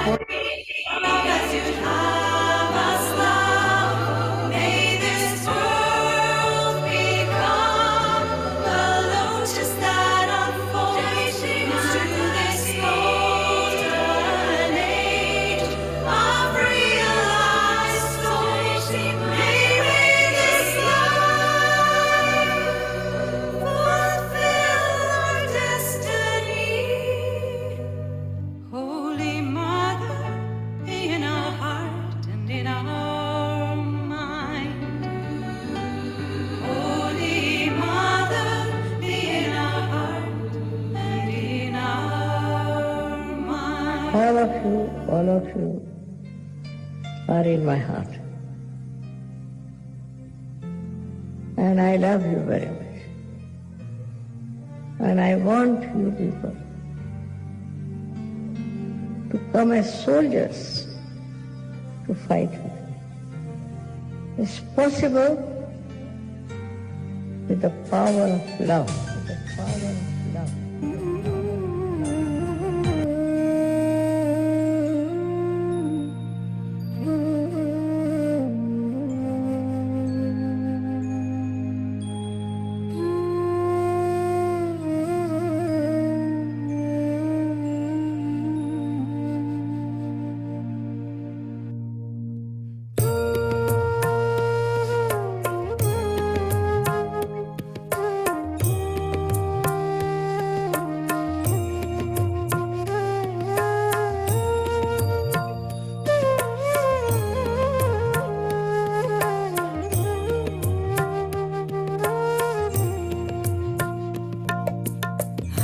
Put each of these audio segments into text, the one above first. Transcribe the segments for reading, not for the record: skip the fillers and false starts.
Oh, As you'd have us love, may this world become the lotus that unfolds into this golden age of realized souls. May this life fulfill our destiny. Holy Mother, in our heart and in our mind. Holy Mother, in our heart and in our mind. all of you are in my heart. And I love you very much. And I want you people to come as soldiers to fight with me. It's possible with the power of love. With the power of love.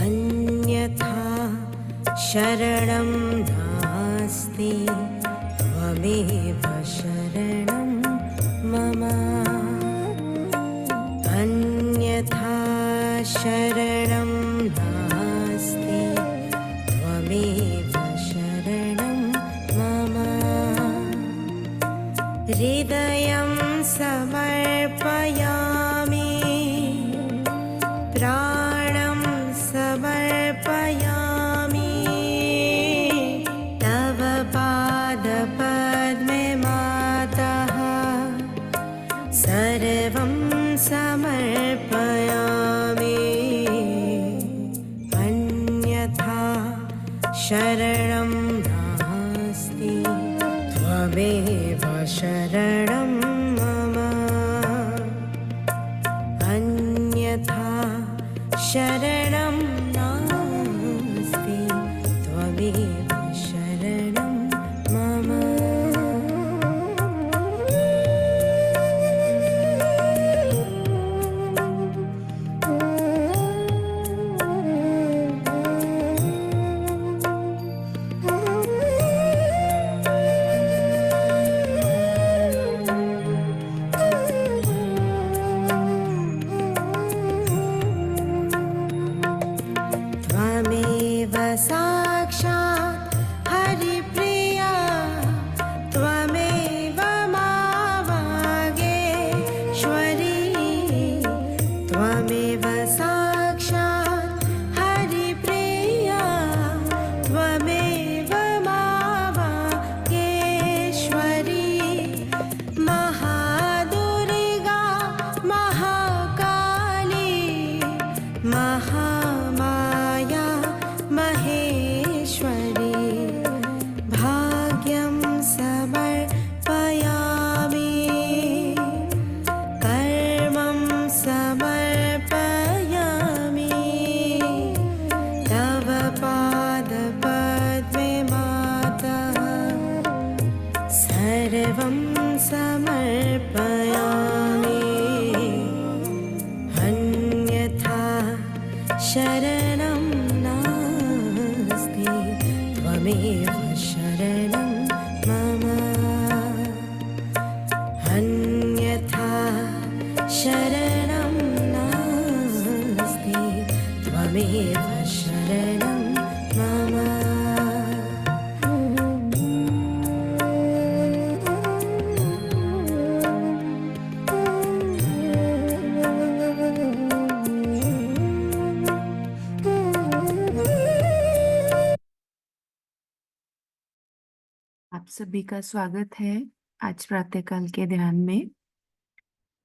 अन्यथा शरणं नास्ति त्वमेव शरणं मम अन्यथा शरणं नास्ति त्वमेव शरणं मम हृदयं समर्पयामि प्राणं समर्पयामि तव पादपद्मे मातः सर्वं समर्पयामि अन्यथा शरणं नास्ति त्वमेव शरणं मम अन्यथा शरणं नास्ति त्वमेव शरणं मम त्वमेव साक्षात् हरिप्रिया त्वमेव मावागेश्वरी त्वमेव साक्षात् हरिप्रिया त्वमेव मावागेश्वरी महादुर्गा महाकाली महामाया महेश्वरी भाग्यं समर्पयामि कर्मं समर्पयामि तव पादपद्मे मातः सर्वं समर्पयामि अन्यथा शरणं नास्ति त्वमेव शरणं मम अन्यथा शरणं नास्ति त्वमेव शरणं मम आप सभी का स्वागत है आज प्रातःकाल के ध्यान में।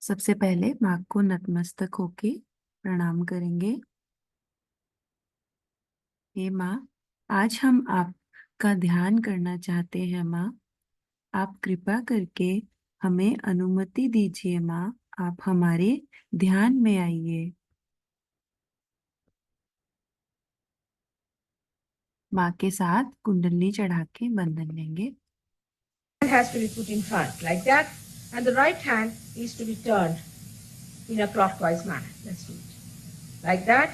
सबसे पहले माँ को नतमस्तक होके प्रणाम करेंगे। हे माँ, आज हम आपका ध्यान करना चाहते हैं माँ। आप कृपा करके हमें अनुमति दीजिए माँ, आप हमारे ध्यान में आइए। माँ के साथ कुंडली चढ़ा के बंधन लेंगे। Hand has to be put in front like that, and the right hand is to be turned in a clockwise manner. Let's do it like that.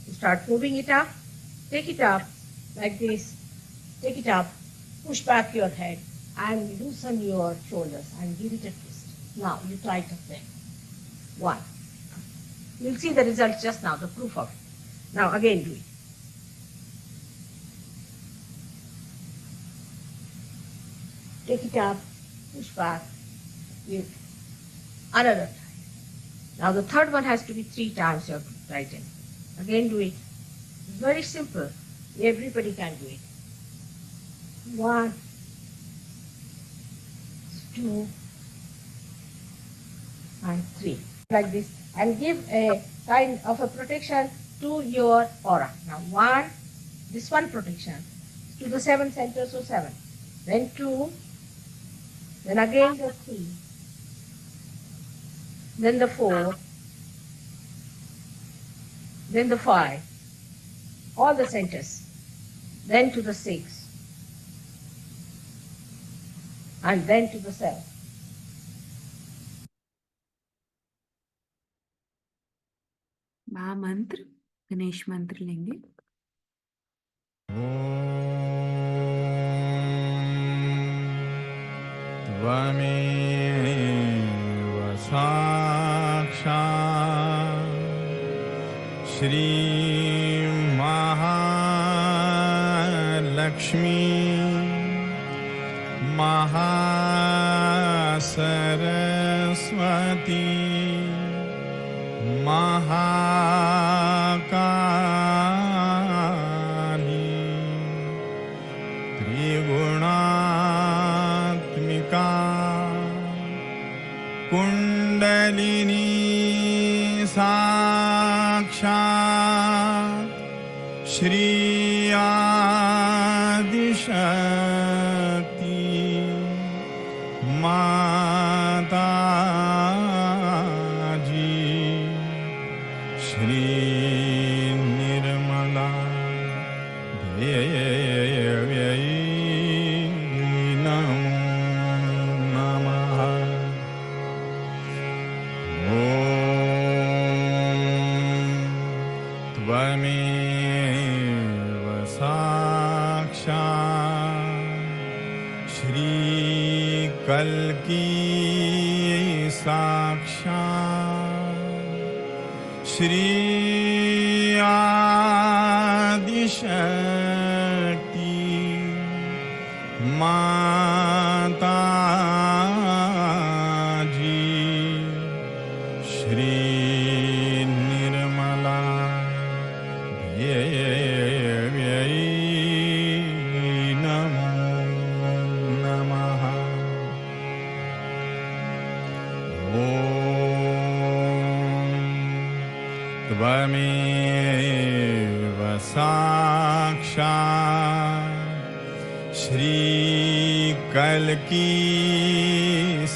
You start moving it up, take it up like this, take it up, push back your head and loosen your shoulders and give it a twist. Now you tighten them. One. You'll see the result just now, the proof of it. Now again do it. Take it up, push back, give another time. Now the third one has to be 3 times you have to tighten. Again do it. It's very simple. Everybody can do it. 1, 2, and 3. Like this. And give a kind of a protection to your aura. Now 1, this one protection to the 7 centers, so 7. Then 2, then again the 3, then the 4, then the 5, all the centers, then to the 6, and then to the 7. महामंत्र गणेश मंत्र लेंगे। त्वमेव साक्षात् श्री महालक्ष्मी महासरस्वती महाकाली त्रिगुणात्मिका कुंडलिनी साक्षात् श्री आदिशक्ति माता जी श्री निर्मला देव्यै नमो नमः। ॐ त्वमेव साक्षात् श्री कल्की साक्षात् श्री आदिशक्ति माता जी श्री निर्मला देव्यै नमो नमः। ॐ त्वमेव साक्षात् श्री कल्की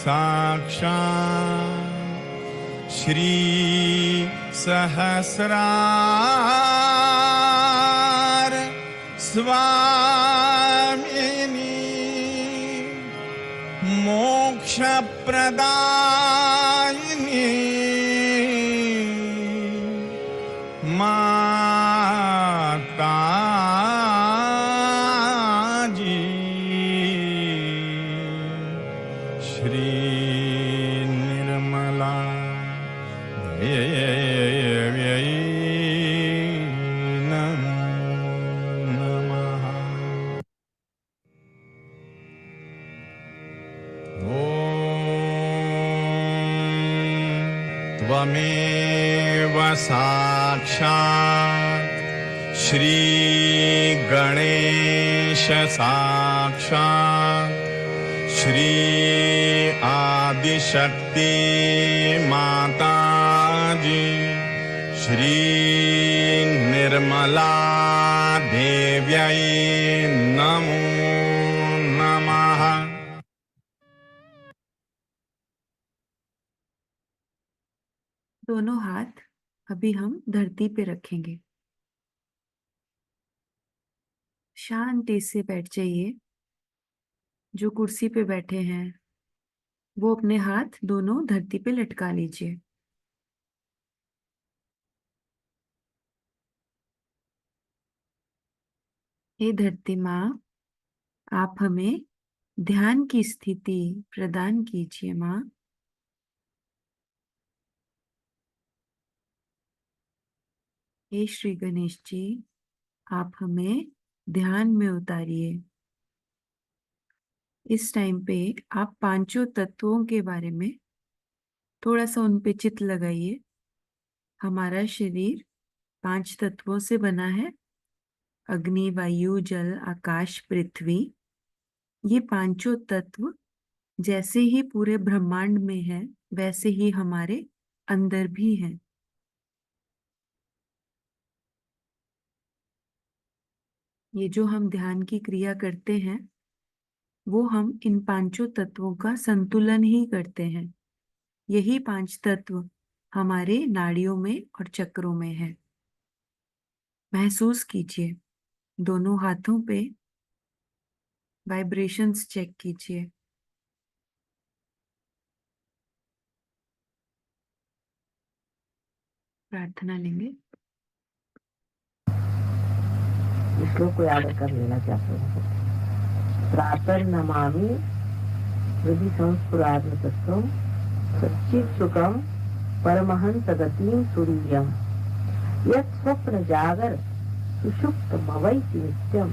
साक्षात् श्री सहस्रार स्वामिनी मोक्षप्रदायिनी माता जी श्री निर्मला देव्यै नमो नमः। ॐ त्वमेव साक्षात् श्री गणेश साक्षात् श्री आदिशक्ति माता जी श्री निर्मला देव्यै नमो नमः। दोनों हाथ अभी हम धरती पे रखेंगे। शांति से बैठ जाइए। जो कुर्सी पे बैठे हैं वो अपने हाथ दोनों धरती पे लटका लीजिए। हे धरती माँ, आप हमें ध्यान की स्थिति प्रदान कीजिए माँ। हे श्री गणेश जी, आप हमें ध्यान में उतारिए। इस टाइम पे आप पांचों तत्वों के बारे में थोड़ा सा उन पे चित्त लगाइए। हमारा शरीर 5 तत्वों से बना है। अग्नि, वायु, जल, आकाश, पृथ्वी। ये पांचों तत्व जैसे ही पूरे ब्रह्मांड में है वैसे ही हमारे अंदर भी हैं। ये जो हम ध्यान की क्रिया करते हैं वो हम इन पांचों तत्वों का संतुलन ही करते हैं। यही 5 तत्व हमारे नाड़ियों में और चक्रों में है। महसूस कीजिए। दोनों हाथों पे वाइब्रेशंस चेक कीजिए। प्रार्थना लेंगे। श्लोक को याद कर लेना चाहते हैं। प्रातः नमामि हृदि संस्फुरात्म तत्वं सच्चित् सुखं परमहंस गतिं तुरीयं यत् स्वप्न जागर सुषुप्तमवैति नित्यं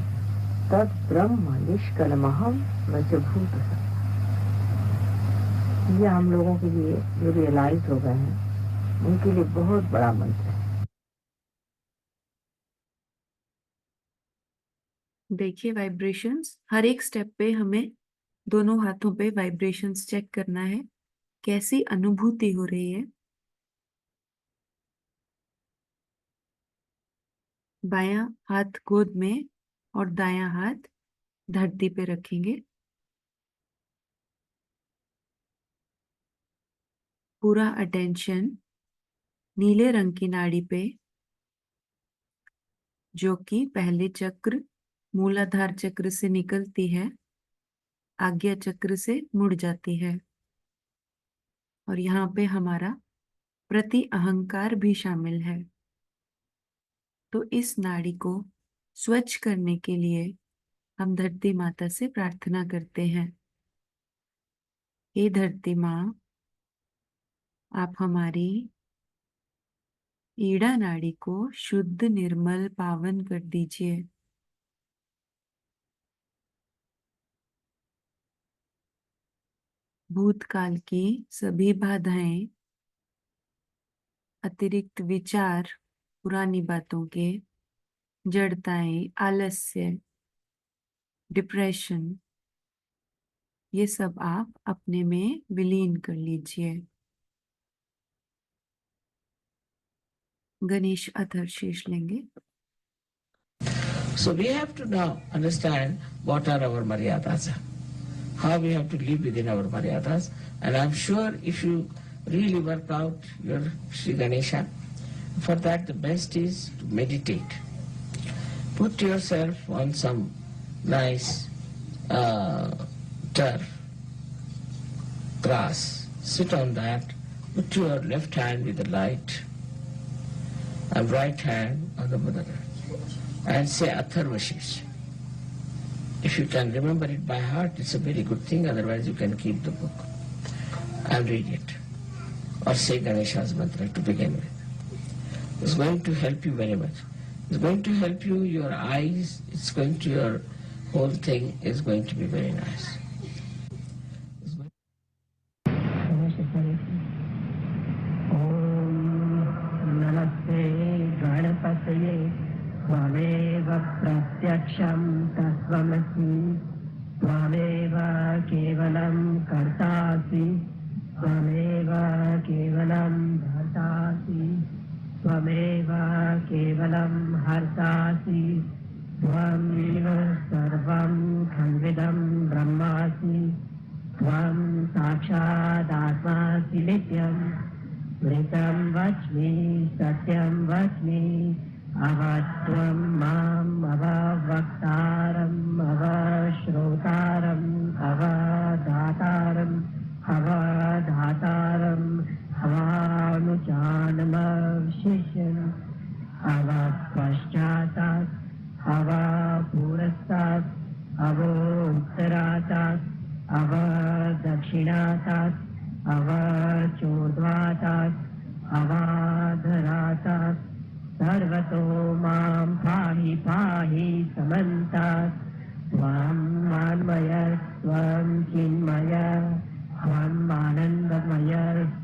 तद ब्रह्म निष्कलमहं न च भूतः। ये हम लोगों के लिए जो रियलाइज हो गए हैं उनके लिए बहुत बड़ा मंत्र है। देखिए वाइब्रेशंस, हर एक स्टेप पे हमें दोनों हाथों पे वाइब्रेशंस चेक करना है। कैसी अनुभूति हो रही है। बायां हाथ गोद में और दायां हाथ धरती पे रखेंगे। पूरा अटेंशन नीले रंग की नाड़ी पे, जो कि पहले चक्र मूलाधार चक्र से निकलती है, आज्ञा चक्र से मुड़ जाती है। और यहाँ पे हमारा प्रति अहंकार भी शामिल है। तो इस नाड़ी को स्वच्छ करने के लिए हम धरती माता से प्रार्थना करते हैं। हे धरती माँ, आप हमारी ईड़ा नाड़ी को शुद्ध, निर्मल, पावन कर दीजिए। भूतकाल की सभी बाधाएं, अतिरिक्त विचार, पुरानी बातों के, जड़ताएं, आलस्य, डिप्रेशन, ये सब आप अपने में विलीन कर लीजिए। गणेश अथर्व शीर्ष लेंगे। So we have to now understand what are our maryadas, how we have to live within our maryadas, and I'm sure if you really work out your Sri Ganesha, for that the best is to meditate. Put yourself on some nice turf, grass, sit on that, put your left hand with the light and right hand on the mother and say Atharva Sheesh. If you can remember it by heart, it's a very good thing, otherwise you can keep the book and read it. Or say Ganesha's mantra to begin with. It's going to help you very much. It's going to help you, your eyes, it's going to, your whole thing is going to be very nice. गणपतये त्वमेव प्रत्यक्षं त्वमसि त्वमेव केवलं कर्तासि त्वमेव केवलं भर्तासि त्वमेव केवलं हर्तासि त्वमेव सर्वं खल्विदं ब्रह्मासि त्वं साक्षादात्मासि नित्यम् मृतं वच्मि सत्यं वच्मि अवत्वं माम् अववक्तारम् अवश्रोतारम् अवदातारम् अवधातारम् अवानुचानमवशिष्यम् अवपश्चातात् अवपुरस्तात् अवोत्तरातात् अवदक्षिणातात् अवचोर्ध्वातात् अवाधरातात् सर्वतो मां पाहि पाहि समन्तात् त्वं मान्मय त्वं चिन्मय त्वम् आनन्दमय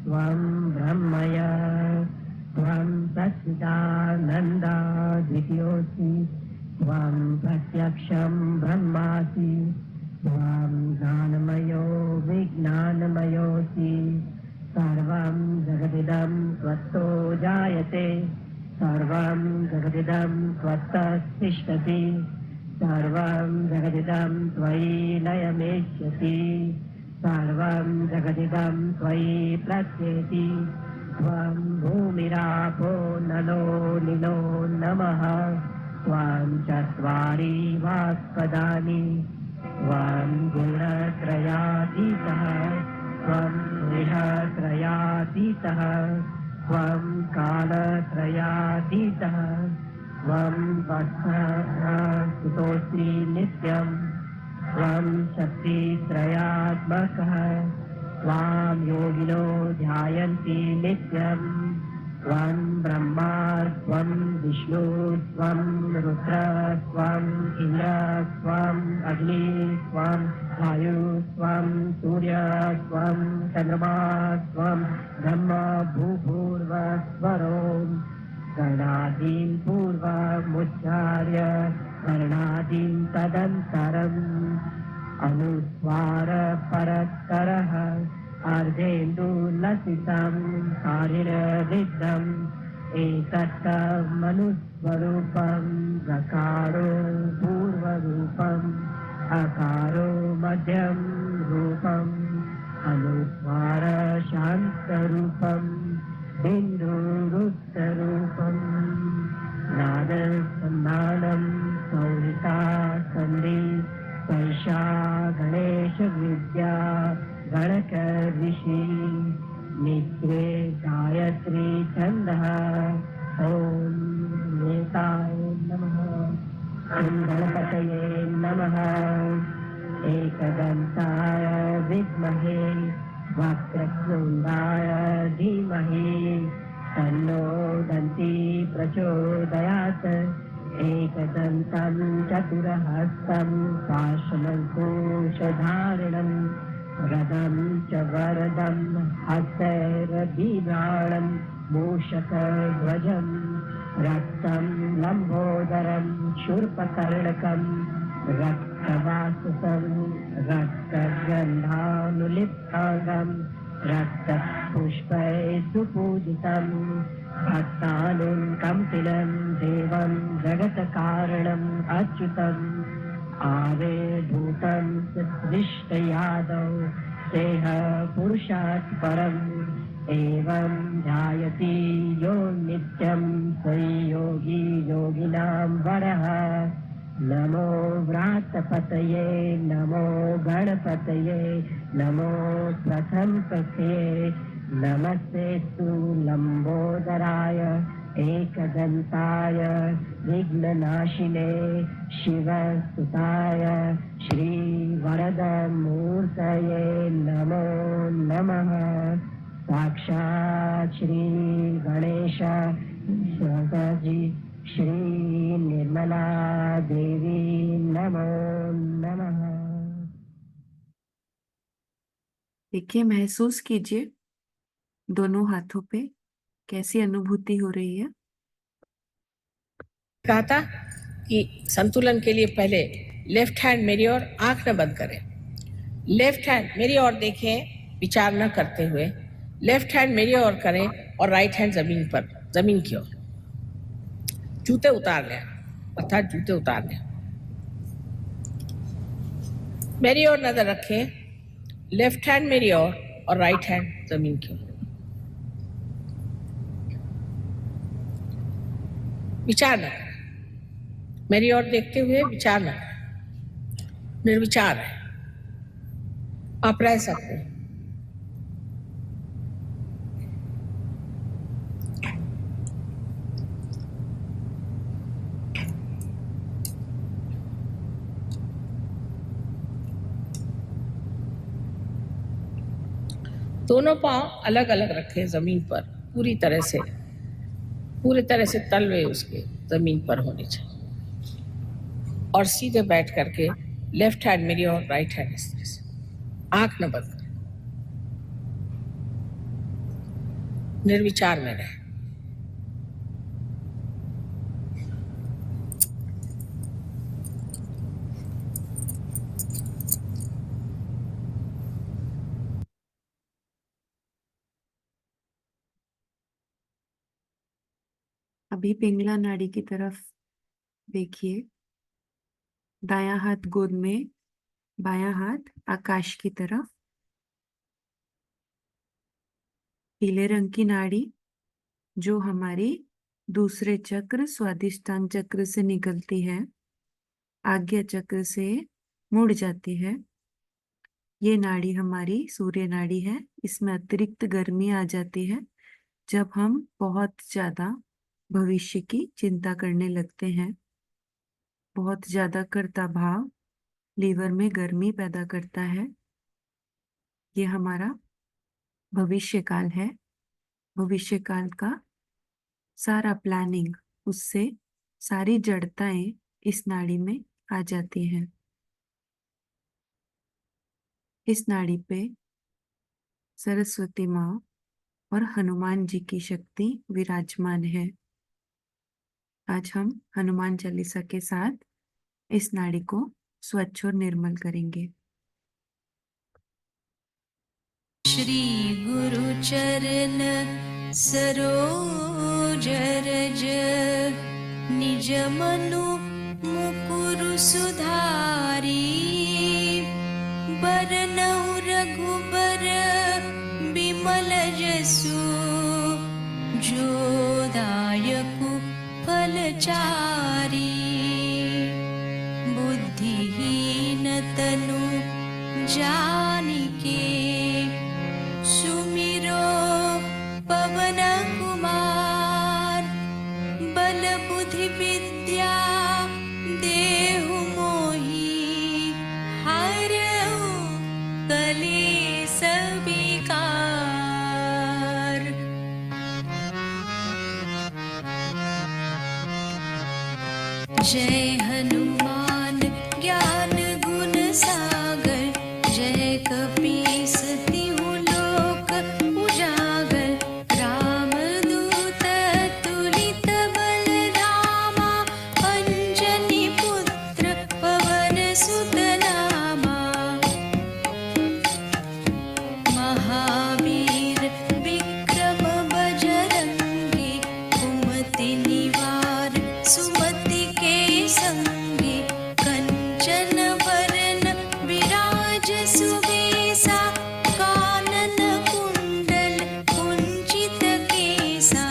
त्वं ब्रह्मय त्वं सच्चिदानन्दा द्वितीयोऽसि त्वं प्रत्यक्षं ब्रह्मासि त्वं ज्ञानमयो विज्ञानमयोऽसि सर्वं जगदिदं त्वत्तो जायते सर्वं जगदिदं त्वत्तस्तिष्ठति सर्वं जगदिदं त्वयि लयमेष्यति सर्वं जगदिदं त्वयि प्रत्येति त्वं भूमिरापो नलो निलो नमः त्वं चत्वारि वाक्पदानि त्वं गुणत्रयातीतः त्वं गृहत्रयातीतः त्वं कालत्रयातीतः त्वं वत्सस्तुतोऽसि नित्यं त्वं शक्तित्रयात्मकः त्वां योगिनो ध्यायन्ति नित्यम् त्वं ब्रह्मा त्वं विष्णु त्वं रुद्र त्वं इन्द्र त्वं अग्नि त्वं वायु त्वं सूर्य त्वं चन्द्रमा त्वं ब्रह्म भूभूर्वस्वरो गणादीं पूर्वमुच्चार्य वर्णादीं तदन्तरम् अनुस्वार परत्तरः अर्धेन्दुलसितं कारिरदिद्धम् एतत्तमनुस्वरूपं गकारो पूर्वरूपम् अकारो मध्यं रूपम् अनुस्वार शान्तरूपम् बिन्दुरुक्तरूपम् नादसन्धानं संहिता सन्धि पैषा गणेशविद्या गणक ऋषि नित्ये गायत्री छन्दः ॐ नेताय नमः गणपतये नमः एकदन्ताय विद्महे वक्रतुण्डाय धीमहि तन्नो दन्ती प्रचोदयात् एकदन्तं चतुरहस्तं पाशमङ्कुशधारिणम् रदं च वरदं हस्तैर्बिभ्राणं मूषकध्वजं रक्तं लम्बोदरं शूर्पकर्णकं रक्तवाससं रक्तगन्धानुलिप्ताङ्गं रक्तपुष्पैः सुपूजितं भक्तानुं कम्पिनं देवं जगत्कारणम् अच्युतम् आविर्भूतं दृष्टयादौ देह पुरुषात् परम् एवं ध्यायति यो नित्यं स योगी योगिनां वरः नमो व्रातपतये नमो गणपतये नमो प्रथमपतये नमस्तेस्तु लम्बोदराय एकदन्ताय विघ्ननाशिने शिवसुताय श्रीवरदमूर्तये नमो नमः साक्षात् श्री गणेश सरस्वती श्री निर्मला देवी नमो नमः। देखिए, महसूस कीजिए दोनों हाथों पे कैसी अनुभूति हो रही है। कहा था कि संतुलन के लिए पहले लेफ्ट हैंड मेरी ओर, आंख न बंद करें। लेफ्ट हैंड मेरी ओर देखें, विचार न करते हुए। लेफ्ट हैंड मेरी ओर करें और राइट हैंड जमीन पर, जमीन की ओर। जूते उतार लें, अर्थात जूते उतार लें। मेरी ओर नजर रखें, लेफ्ट हैंड मेरी ओर और राइट हैंड जमीन की ओर। विचार न करें, मेरी ओर देखते हुए विचार न करें, निर्विचार है, आप रह सकते हैं। दोनों पांव अलग अलग रखें जमीन पर, पूरी तरह से तलवे उसके जमीन पर होने चाहिए। और सीधे बैठ करके लेफ्ट हैंड मेरी और राइट हैंड इस तरह से, आंख न बंद करें, निर्विचार में रहें। अभी पिंगला नाड़ी की तरफ देखिए। दायां हाथ गोद में, बायां हाथ आकाश की तरफ। पीले रंग की नाड़ी जो हमारी दूसरे चक्र स्वादिष्टान चक्र से निकलती है, आज्ञा चक्र से मुड़ जाती है। ये नाड़ी हमारी सूर्य नाड़ी है। इसमें अतिरिक्त गर्मी आ जाती है जब हम बहुत ज्यादा भविष्य की चिंता करने लगते हैं। बहुत ज्यादा कर्ता भाव लीवर में गर्मी पैदा करता है। ये हमारा भविष्य काल है। भविष्य काल का सारा प्लानिंग, उससे सारी जड़ताएं इस नाड़ी में आ जाती हैं। इस नाड़ी पे सरस्वती माँ और हनुमान जी की शक्ति विराजमान है। आज हम हनुमान चालीसा के साथ इस नाड़ी को स्वच्छ और निर्मल करेंगे। श्री गुरु चरण सरोज रज निज मनु मुकुरु सुधारी बरनउँ रघुबर बिमल जसु जो दायकु फलचारी बुद्धिहीन तनु जानिके सुमिरो पवन कुमार बल बुद्धि विद्या देहु मोहि हरऊ कलेस विकार। जय हनुमान ज्ञान गुण सागर जय कपीस तिहु लोक उजागर रामदूत तुलित बल धामा अंजनी पुत्र पवन सुत नामा महावीर विक्रम बजरंगी कुमति निवार सुमति के संगी कंचन वरन विराज सुबेसा कानन कुंडल कुंचित केसा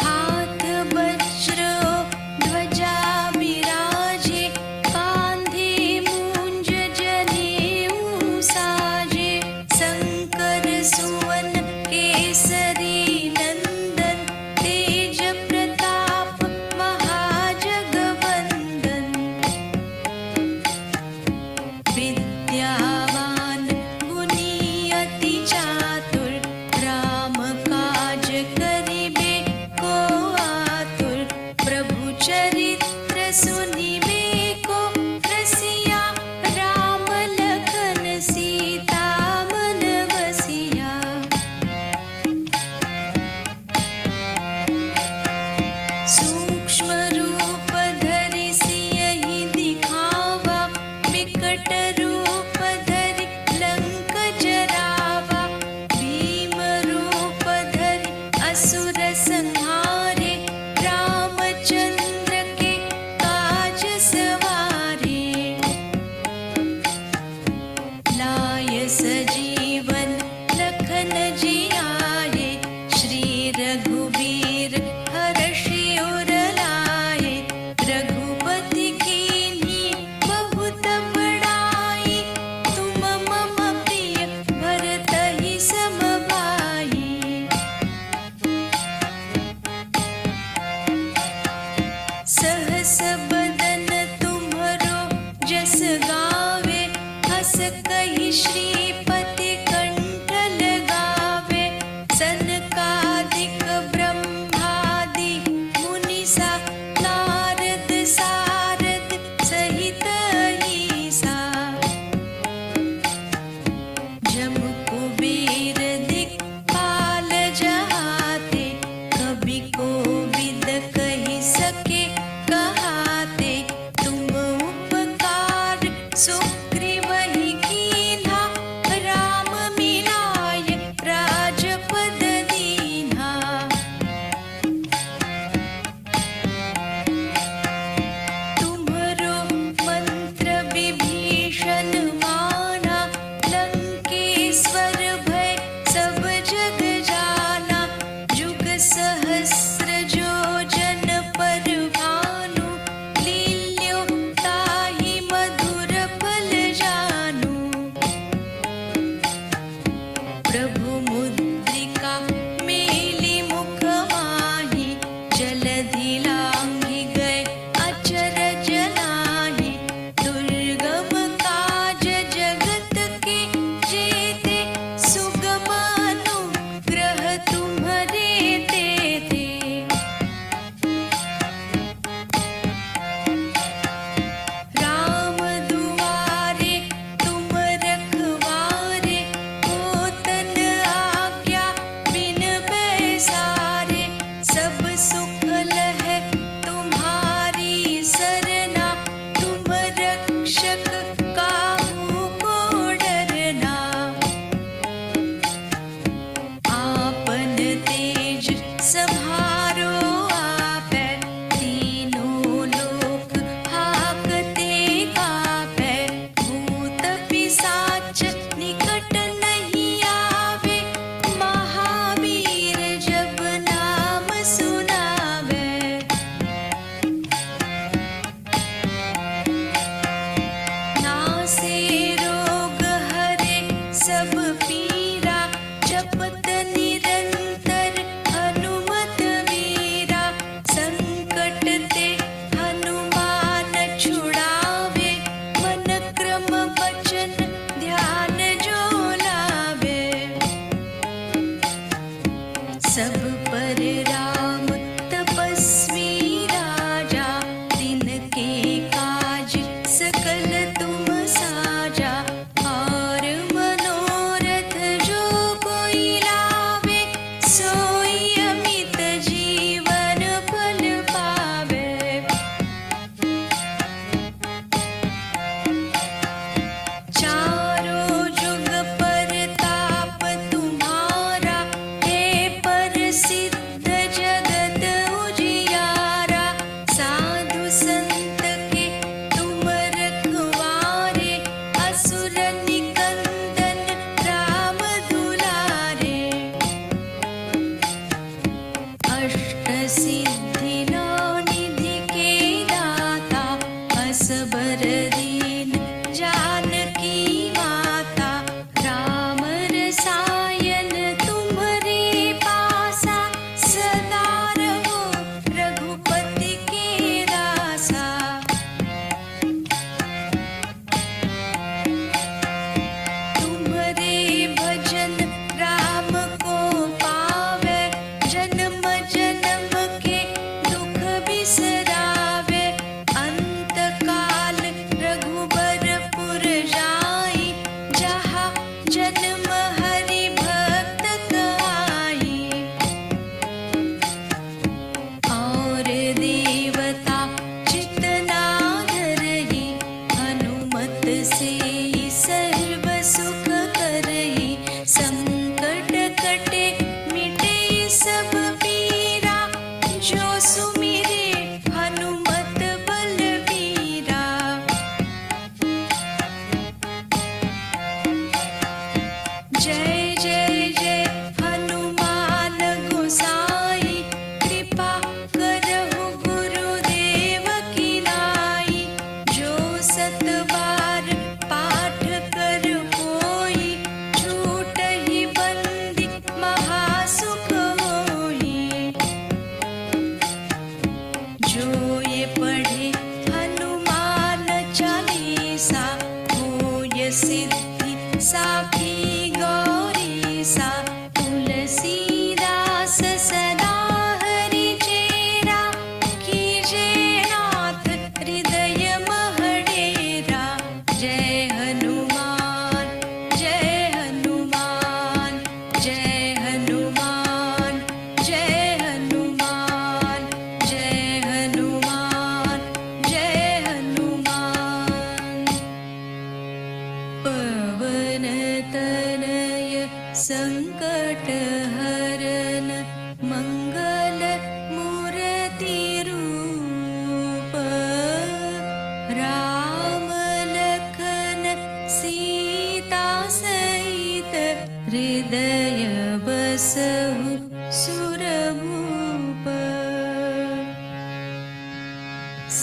हाथ वज्र ध्वजा विराजे कांधे मूंज जनेऊ साजे शंकर सुवन केसरी नंदन तेज प्रताप महाजगवंदन विद्यावान गुणी अति चातुर राम काज करिबे को आतुर प्रभु चरित्र सुनिबे को रसिया राम लखन सीता मन बसिया श्रीपति कंठ लगावे, सनकादिक ब्रह्मादि मुनिसा, नारद सारद सहित ईसा। जम कुबेर दिक्पाल जहाते, कभी कोविद कही सके कहाते। तुम उपकार सुग्रीव ही कीन्हा,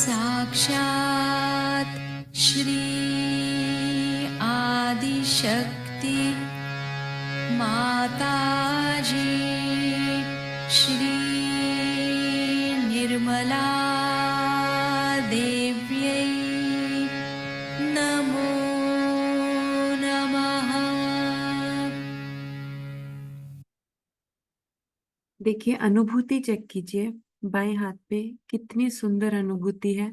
साक्षात् श्री आदिशक्ति माताजी श्री निर्मला देव्यै नमो नमः। देखिए, अनुभूति चेक कीजिए, बाएं हाथ पे कितनी सुंदर अनुभूति है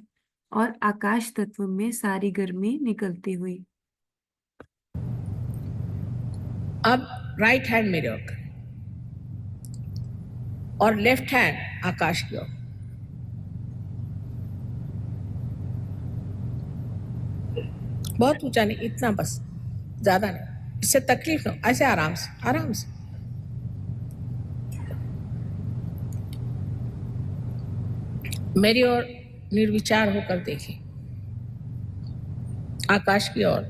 और आकाश तत्व में सारी गर्मी निकलती हुई। अब राइट हैंड मेरे ओर करें और लेफ्ट हैंड आकाश की ओर। बहुत ऊंचा नहीं, इतना बस, ज्यादा नहीं, इससे तकलीफ हो, ऐसे आराम से आराम से। मेरी ओर निर्विचार होकर देखें, आकाश की ओर।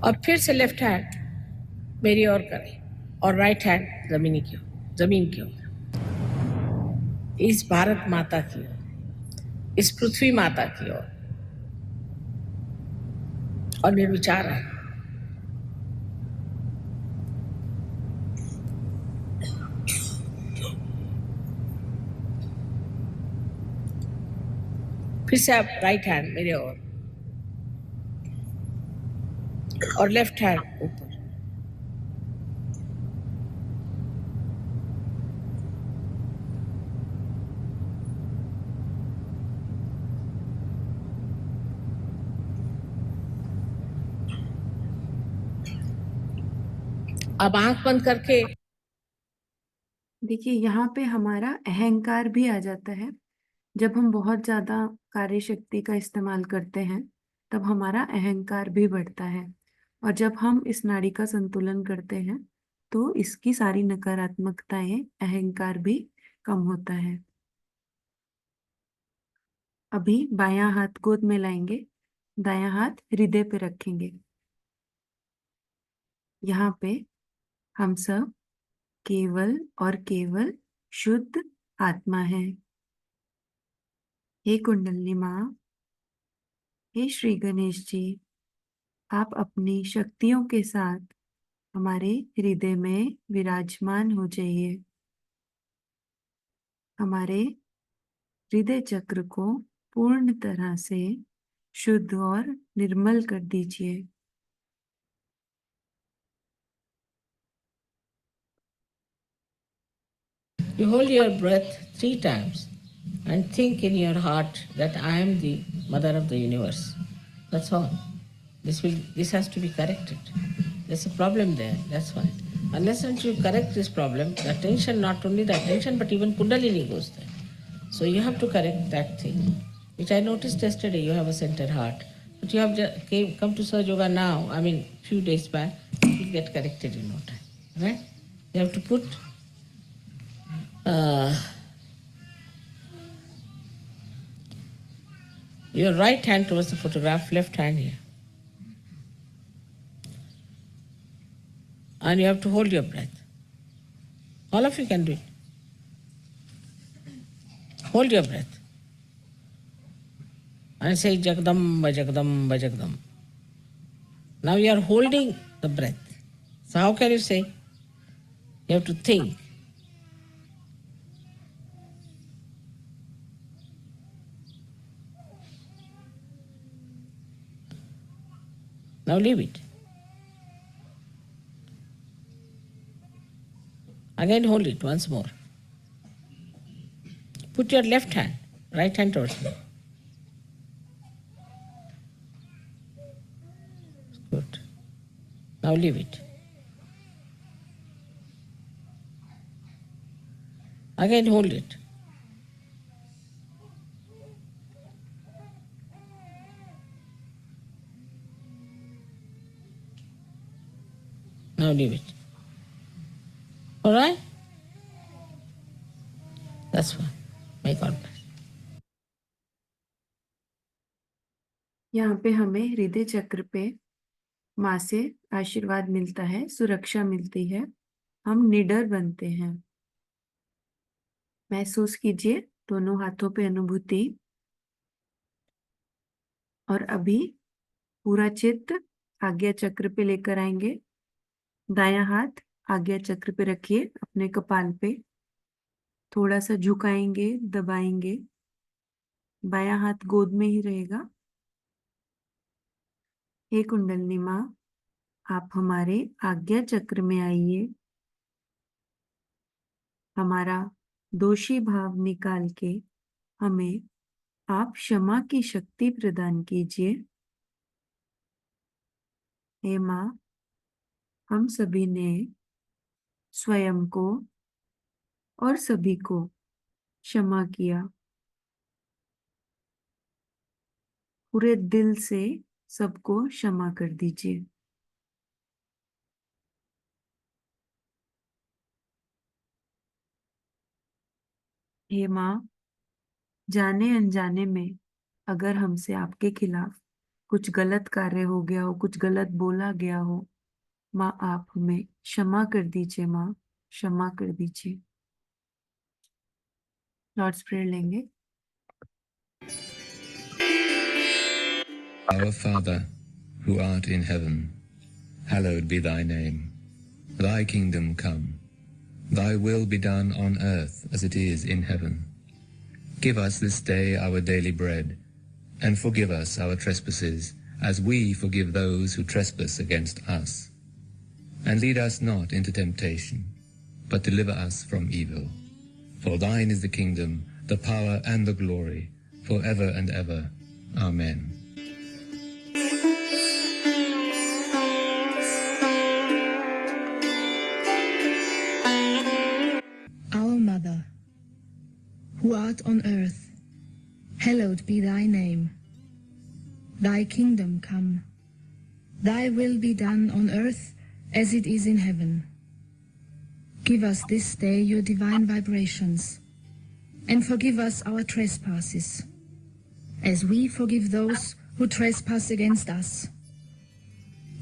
और फिर से लेफ्ट हैंड मेरी ओर करें और राइट हैंड जमीन की ओर, इस भारत माता की ओर, इस पृथ्वी माता की ओर, और निर्विचार है। फिर से आप राइट हैंड मेरे ओर और लेफ्ट हैंड ऊपर। अब आंख बंद करके देखिए, यहाँ पे हमारा अहंकार भी आ जाता है। जब हम बहुत ज्यादा कार्य शक्ति का इस्तेमाल करते हैं तब हमारा अहंकार भी बढ़ता है, और जब हम इस नाड़ी का संतुलन करते हैं तो इसकी सारी नकारात्मकताएं, अहंकार भी कम होता है। अभी बायां हाथ गोद में लाएंगे, दायां हाथ हृदय पे रखेंगे। यहाँ पे हम सब केवल और केवल शुद्ध आत्मा है। हे कुंडलिनी माँ, हे श्री गणेश जी, आप अपनी शक्तियों के साथ हमारे हृदय में विराजमान हो जाइए। हमारे हृदय चक्र को पूर्ण तरह से शुद्ध और निर्मल कर दीजिए। You hold your breath 3 times and think in your heart that I am the mother of the universe. That's all. This has to be corrected. There's a problem there, that's why. Unless you correct this problem, the attention, not only the attention, but even Kundalini goes there. So you have to correct that thing, which I noticed yesterday. You have a center heart, but you have come to Sahaja Yoga now, I mean, few days back, it will get corrected in no time, right? You have to put your right hand towards the photograph, left hand here. And you have to hold your breath. All of you can do it. Hold your breath. And say Jagdamba, Jagdamba, Jagdamba. Now you are holding the breath. So how can you say? You have to think. Now leave it. Again hold it once more. Put your left hand, right hand towards me. Good. Now leave it. Again hold it. Now leave it. All right? That's fine. May God bless. यहाँ पे हमें हृदय चक्र पे माँ से आशीर्वाद मिलता है, सुरक्षा मिलती है, हम निडर बनते हैं। महसूस कीजिए दोनों हाथों पे अनुभूति। और अभी पूरा चित्त आज्ञा चक्र पे लेकर आएंगे। दायां हाथ आज्ञा चक्र पे रखिए, अपने कपाल पे थोड़ा सा झुकाएंगे, दबाएंगे। बायां हाथ गोद में ही रहेगा। हे कुंडलिनी माँ, आप हमारे आज्ञा चक्र में आइए, हमारा दोषी भाव निकाल के हमें आप क्षमा की शक्ति प्रदान कीजिए। हे माँ, हम सभी ने स्वयं को और सभी को क्षमा किया, पूरे दिल से सबको क्षमा कर दीजिए। हे माँ, जाने अनजाने में अगर हमसे आपके खिलाफ कुछ गलत कार्य हो गया हो, कुछ गलत बोला गया हो, माँ आप हमें क्षमा कर दीजिए। माँ क्षमा कर दीजिए। लॉर्ड्स प्रेयर लेंगे। Our Father, who art in heaven, hallowed be thy name. Thy kingdom come. Thy will be done on earth as it is in heaven. Give us this day our daily bread, and forgive us our trespasses, as we forgive those who trespass against us. And lead us not into temptation, but deliver us from evil. For thine is the kingdom, the power, and the glory, forever and ever. Amen. Our Mother, who art on earth, hallowed be thy name. Thy kingdom come. Thy will be done on earth as it is in heaven. Give us this day your divine vibrations, and forgive us our trespasses, as we forgive those who trespass against us.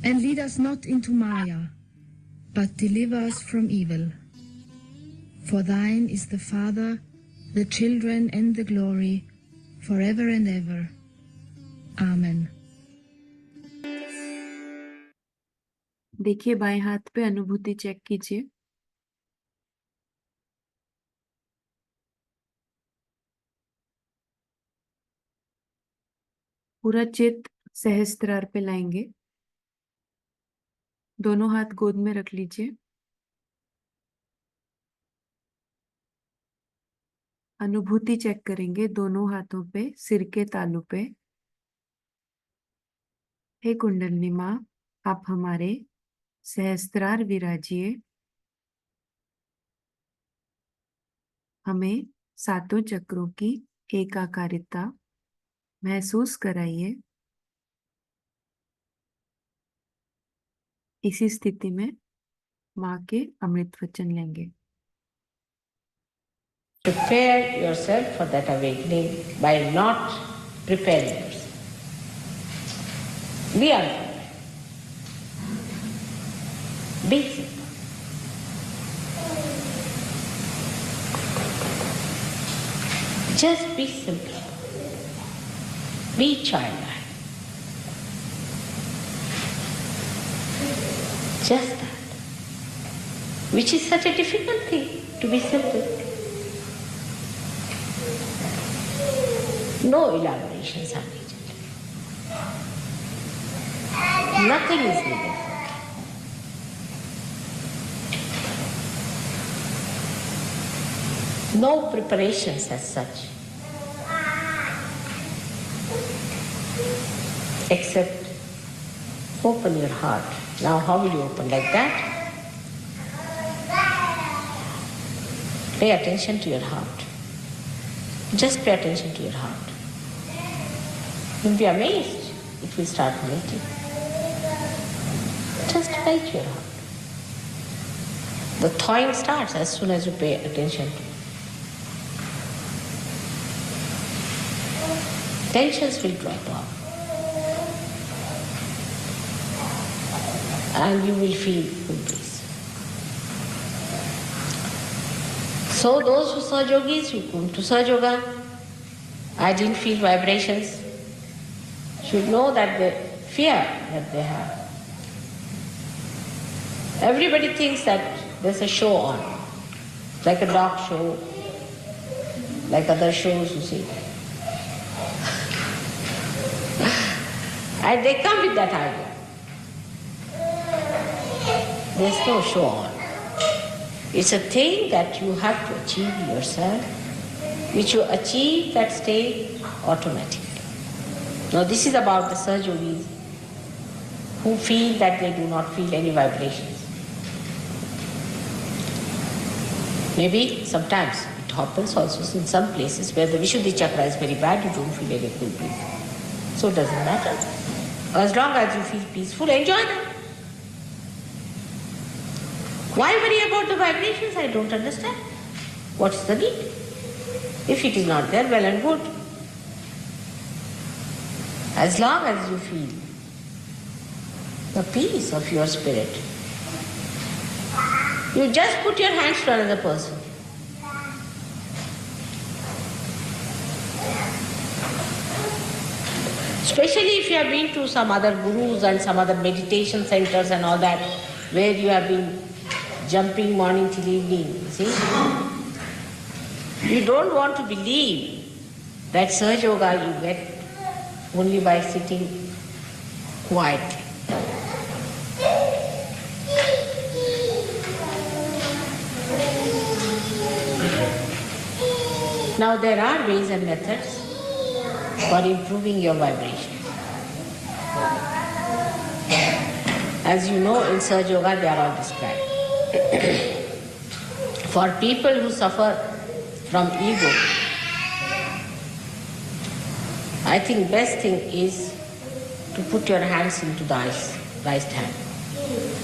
And lead us not into Maya, but deliver us from evil. For thine is the Father, the children, and the glory, forever and ever. Amen. देखिए बाएं हाथ पे अनुभूति check कीजिए। पूरा चित्त सहस्त्रार पे लाएंगे। दोनों हाथ गोद में रख लीजिए। अनुभूति चेक करेंगे दोनों हाथों पे, सिर के तालू पे। हे कुंडलिनी माँ, आप हमारे सहस्त्रार विराजिए, हमें सातों चक्रों की एकाकारिता महसूस कराइए। इसी स्थिति में माँ के अमृत वचन लेंगे। Prepare yourself for that awakening by not preparing yourself. Be unprepared. Be simple. Just be simple. Be childlike. Just that. Which is such a difficult thing, to be simple. No elaborations are needed. Nothing is needed. No preparations as such. Except open your heart. Now how will you open? Like that? Pay attention to your heart. Just pay attention to your heart. You'll be amazed. It will start melting. Just melt your heart. The thawing starts as soon as you pay attention to it. Tensions will drop off. and you will feel full peace. So those who saw yogis, who come to Sahaja Yoga, I didn't feel vibrations, should know that the fear that they have. Everybody thinks that there's a show on, like a dog show, like other shows you see. And they come with that idea. There's no show on. It's a thing that you have to achieve yourself, which you achieve that state automatically. Now this is about the Sahaja Yogis who feel that they do not feel any vibrations. Maybe sometimes it happens also in some places where the Vishuddhi chakra is very bad, you don't feel any full peace. So it doesn't matter. As long as you feel peaceful, enjoy them. Why worry about the vibrations? I don't understand. What's the need? If it is not there, well and good. As long as you feel the peace of your spirit, you just put your hands to another person. Especially if you have been to some other gurus and some other meditation centers and all that, where you have been jumping morning till evening, see? You don't want to believe that Sahaja Yoga you get only by sitting quietly. Now there are ways and methods for improving your vibration. As you know, in Sahaja Yoga they are all described. For people who suffer from ego, I think best thing is to put your hands into the eyes, right hand.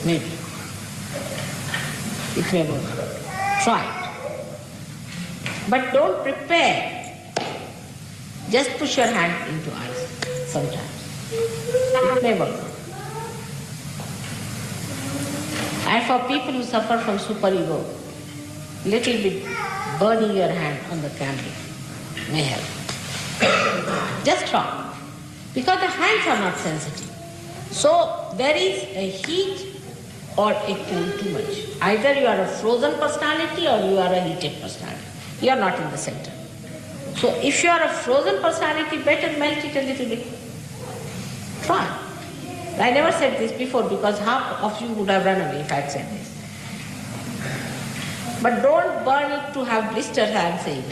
Maybe. It may work. Try it. But don't prepare. Just push your hand into eyes sometimes. It may work. And for people who suffer from superego, little bit burning your hand on the candle may help. Just try. Because the hands are not sensitive. So there is a heat or a cool too much. Either you are a frozen personality or you are a heated personality. You are not in the center. So if you are a frozen personality, better melt it a little bit. Try. I never said this before because half of you would have run away if I had said this. But don't burn it to have blisters, I am saying.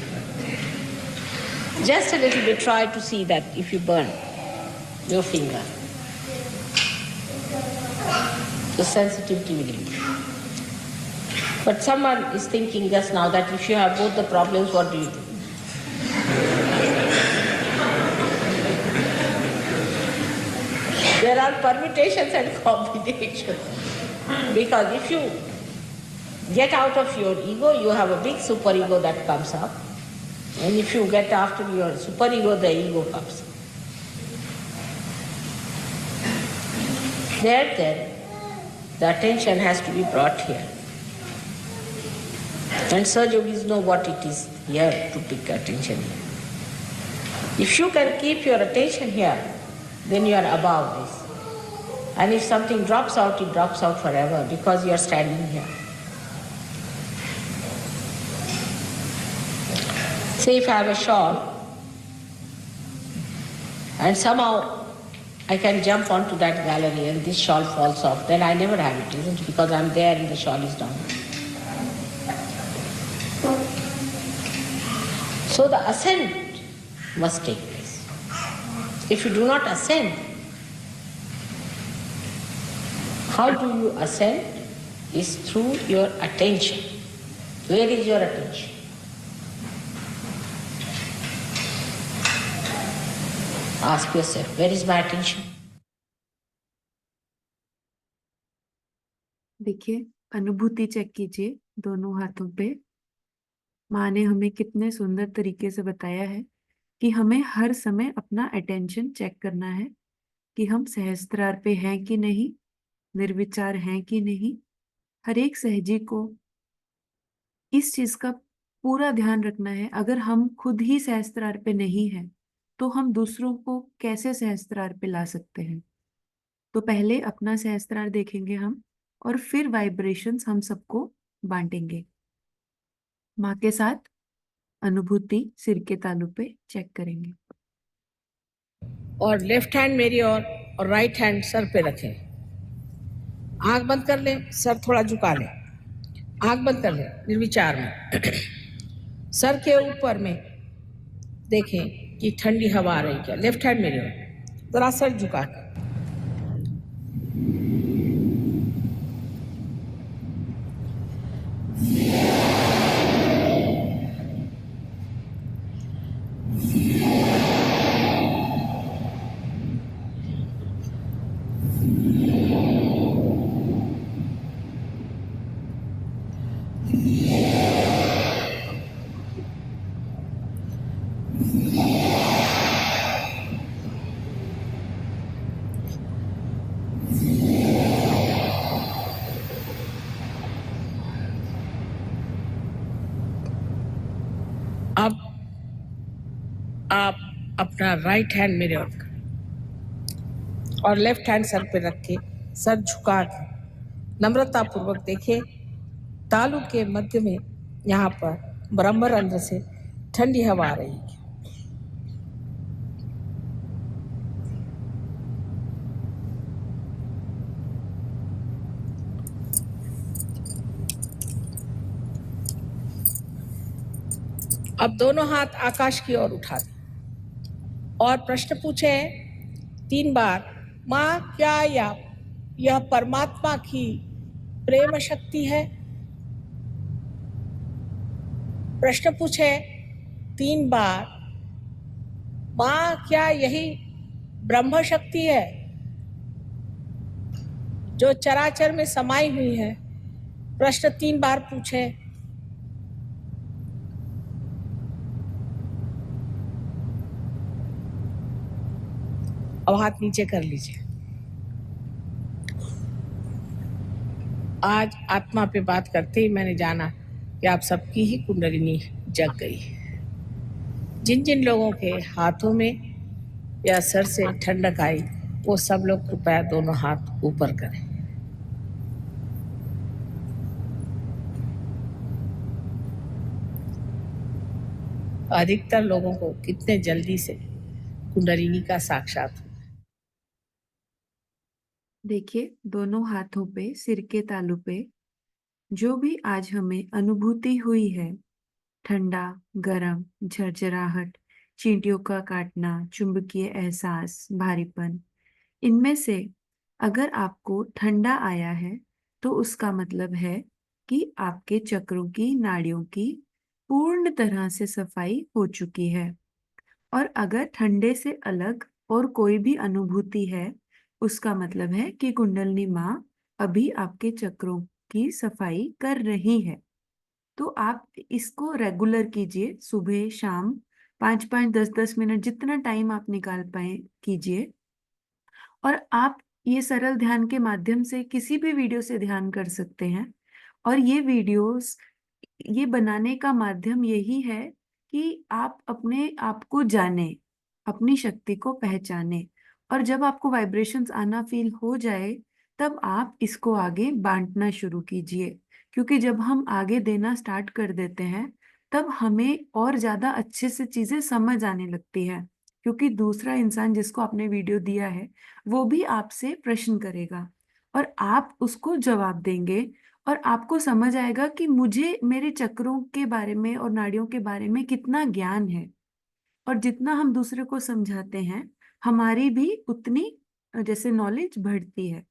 Just a little bit, try to see that if you burn your finger, the sensitivity will improve. But someone is thinking just now that if you have both the problems, what do you do? There are permutations and combinations. Because if you get out of your ego, you have a big superego that comes up. And if you get after your superego, the ego comes up. Then, the attention has to be brought here. And Sahaja Yogis know what it is here to pick attention here. If you can keep your attention here, then you are above this. And if something drops out, it drops out forever because you are standing here. Say if I have a shawl and somehow I can jump onto that gallery and this shawl falls off, then I never have it, isn't it? Because I'm there and the shawl is down. So the ascent must take place. If you do not ascend, how do you ascend? Is through your attention. Where is your attention? Ask yourself, where is my attention? देखिए, अनुभूति check कीजिए दोनों हाथों पे। माँ ने हमें कितने सुंदर तरीके से बताया है कि हमें हर समय अपना अटेंशन चेक करना है कि हम सहस्त्रार पे हैं कि नहीं, निर्विचार हैं कि नहीं। हर एक सहजी को इस चीज का पूरा ध्यान रखना है। अगर हम खुद ही सहस्त्रार पे नहीं है तो हम दूसरों को कैसे सहस्त्रार पे ला सकते हैं। तो पहले अपना सहस्त्रार देखेंगे हम, और फिर वाइब्रेशंस हम सबको बांटेंगे। माँ के साथ अनुभूति सिर के तालू पे चेक करेंगे। और लेफ्ट हैंड मेरी और राइट हैंड सर पे रखें। आंख बंद कर लें, सर थोड़ा झुका लें। आंख बंद कर लें निर्विचार में। सर के ऊपर में देखें कि ठंडी हवा आ रही क्या। लेफ्ट हैंड मेरी ओर, जरा सर झुका कर। अब आप अपना राइट हैंड मेरे ओर और लेफ्ट हैंड सर पे रख के, सर झुका के नम्रता पूर्वक देखिए, तालू के मध्य में यहाँ पर ब्रह्मरंध्र से ठंडी हवा आ रही है। अब दोनों हाथ आकाश की ओर उठा दें और प्रश्न पूछे 3 बार, माँ क्या यह परमात्मा की प्रेम शक्ति है? प्रश्न पूछे 3 बार, माँ क्या यही ब्रह्म शक्ति है जो चराचर में समाई हुई है? प्रश्न 3 बार पूछे। अब हाथ नीचे कर लीजिए। आज आत्मा पे बात करते ही मैंने जाना कि आप सबकी ही कुंडलिनी जग गई। जिन जिन लोगों के हाथों में या सर से ठंडक आई, वो सब लोग कृपया दोनों हाथ ऊपर करें। अधिकतर लोगों को कितने जल्दी से कुंडलिनी का साक्षात। देखिए, दोनों हाथों पे सिर के तालू पे जो भी आज हमें अनुभूति हुई है, ठंडा, गरम, झरझराहट, चींटियों का काटना, चुंबकीय एहसास, भारीपन, इनमें से अगर आपको ठंडा आया है तो उसका मतलब है कि आपके चक्रों की, नाड़ियों की पूर्ण तरह से सफाई हो चुकी है। और अगर ठंडे से अलग और कोई भी अनुभूति है, उसका मतलब है कि कुंडलिनी माँ अभी आपके चक्रों की सफाई कर रही है। तो आप इसको रेगुलर कीजिए, सुबह शाम 5-5, 10-10 मिनट, जितना टाइम आप निकाल पाए कीजिए। और आप ये सरल ध्यान के माध्यम से किसी भी वीडियो से ध्यान कर सकते हैं। और ये वीडियोस, ये बनाने का माध्यम यही है कि आप अपने आप को जाने, अपनी शक्ति को पहचाने। और जब आपको वाइब्रेशंस आना फील हो जाए, तब आप इसको आगे बांटना शुरू कीजिए। क्योंकि जब हम आगे देना स्टार्ट कर देते हैं, तब हमें और ज्यादा अच्छे से चीजें समझ आने लगती है। क्योंकि दूसरा इंसान जिसको आपने वीडियो दिया है, वो भी आपसे प्रश्न करेगा और आप उसको जवाब देंगे। और आपको समझ आएगा कि मुझे मेरे चक्रों के बारे में और नाड़ियों के बारे में कितना ज्ञान है। और जितना हम दूसरे को समझाते हैं, हमारी भी उतनी जैसे नॉलेज बढ़ती है।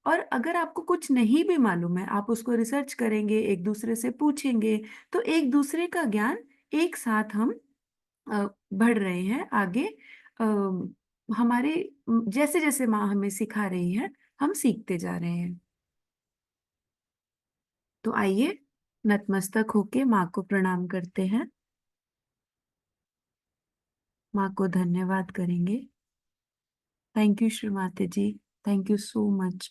और अगर आपको कुछ नहीं भी मालूम है, आप उसको रिसर्च करेंगे, एक दूसरे से पूछेंगे, तो एक दूसरे का ज्ञान एक साथ हम बढ़ रहे हैं आगे। अ, हमारे जैसे जैसे माँ हमें सिखा रही है, हम सीखते जा रहे हैं। तो आइए नतमस्तक होके माँ को प्रणाम करते हैं, माँ को धन्यवाद करेंगे। Thank you Shrimate ji, thank you so much.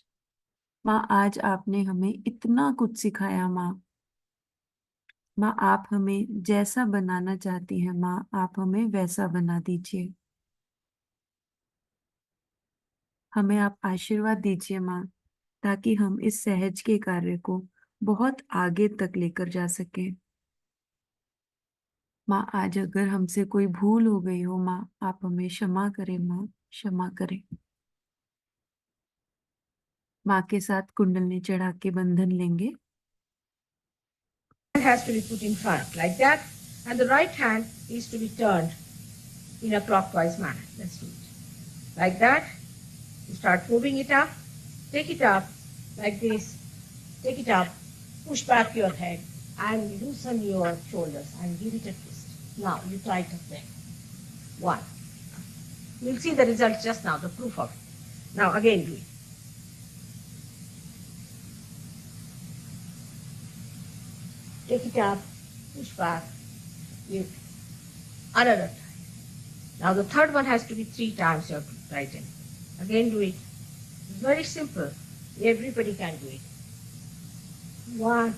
माँ आज आपने हमें इतना कुछ सिखाया माँ। माँ आप हमें जैसा बनाना चाहती हैं माँ, आप हमें वैसा बना दीजिए। हमें आप आशीर्वाद दीजिए माँ, ताकि हम इस सहज के कार्य को बहुत आगे तक लेकर जा सकें। माँ आज अगर हमसे कोई भूल हो गई हो माँ, आप हमें क्षमा करें माँ, क्षमा करें। माँ के साथ कुंडलनी चढ़ा के बंधन लेंगे। Hand has to be put in front like that, and the right hand is to be turned in a clockwise manner. Let's do it. Like that, you start moving it up, take it up like this, take it up, push back your head and loosen your shoulders and give it a twist. Now you tighten them. One. You'll see the result just now, the proof of it. Now again do it. Take it up, push back, give another time. Now the third one has to be 3 times you have to tighten. Again do it. It's very simple. Everybody can do it. 1,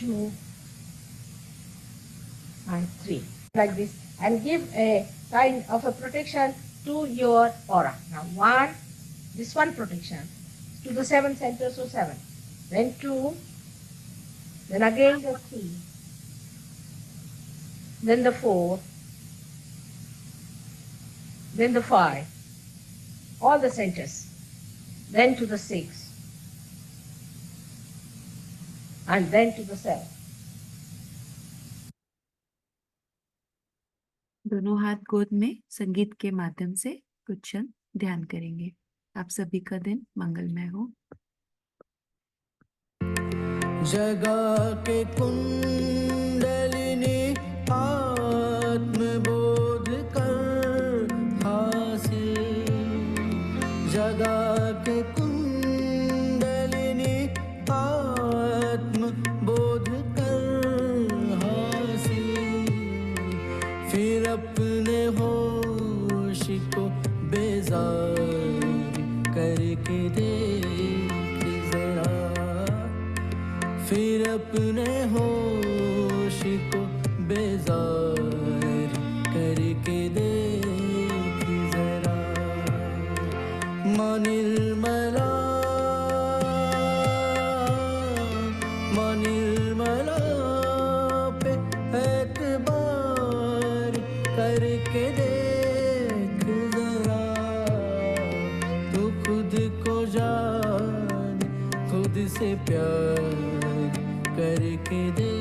2, and 3. Like this. And give a kind of a protection to your aura. Now 1, this one protection to the 7 centers, so 7. Then 2, then again the 3, then the 4, then the 5, all the centers, then to the 6, and then to the 7. दोनों हाथ गोद में संगीत के माध्यम से कुछ क्षण ध्यान करेंगे। आप सभी का दिन मंगलमय हो। जगा के कुंडलिनी आत्मबोध कर हासिल, जगा के कुंडलिनी आत्मबोध कर हासिल, फिर अपने होश को बेजार करके देख जरा, फिर अपने होश को बेजार करके देख जरा। माँ निर्मला, माँ निर्मला पे एतबार करके देख जरा, तू खुद को जान, खुद से प्यार करके दे।